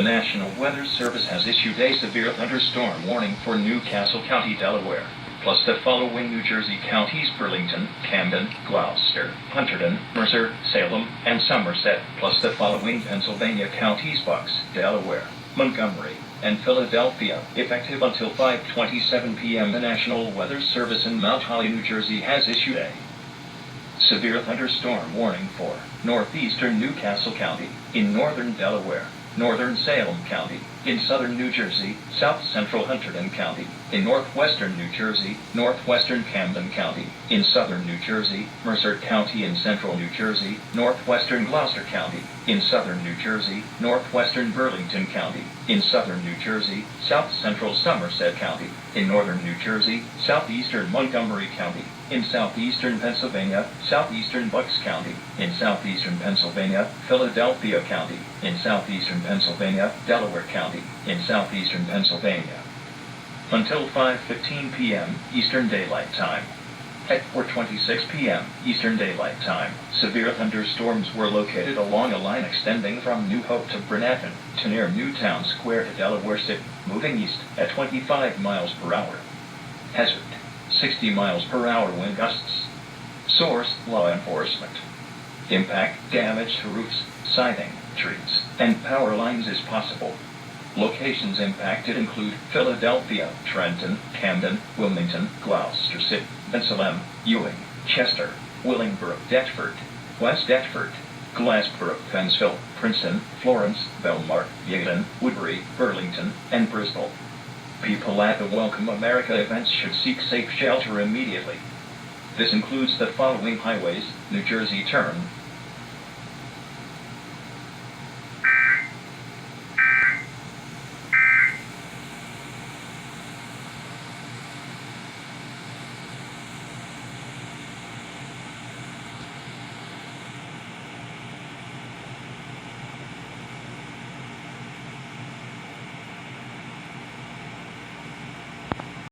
The National Weather Service has issued a severe thunderstorm warning for Newcastle County, Delaware, plus the following New Jersey counties: Burlington, Camden, Gloucester, Hunterdon, Mercer, Salem, and Somerset, plus the following Pennsylvania counties: Bucks, Delaware, Montgomery, and Philadelphia. Effective until 5:27 p.m., the National Weather Service in Mount Holly, New Jersey has issued a severe thunderstorm warning for northeastern Newcastle County, in northern Delaware, northern Salem County, in southern New Jersey, south central Hunterdon County, in northwestern New Jersey, northwestern Camden County, in southern New Jersey, Mercer County, in central New Jersey, northwestern Gloucester County, in southern New Jersey, northwestern Burlington County, in southern New Jersey, south central Somerset County, in northern New Jersey, southeastern Montgomery County, in southeastern Pennsylvania, southeastern Bucks County, in southeastern Pennsylvania, Philadelphia County, in southeastern Pennsylvania, Delaware County, in southeastern Pennsylvania. Until 5:15 p.m. Eastern Daylight Time. At 4:26 p.m. Eastern Daylight Time, severe thunderstorms were located along a line extending from New Hope to Brenathan to near Newtown Square to Delaware City, moving east at 25 miles per hour. Hazard: 60 miles per hour wind gusts. Source: law enforcement. Impact: damage to roofs, siding, trees, and power lines is possible. Locations impacted include Philadelphia, Trenton, Camden, Wilmington, Gloucester City, Salem, Ewing, Chester, Willingboro, Deptford, West Deptford, Glassboro, Pennsville, Princeton, Florence, Belmar, Yeadon, Woodbury, Burlington, and Bristol. People at the Welcome America events should seek safe shelter immediately. This includes the following highways: New Jersey Turn,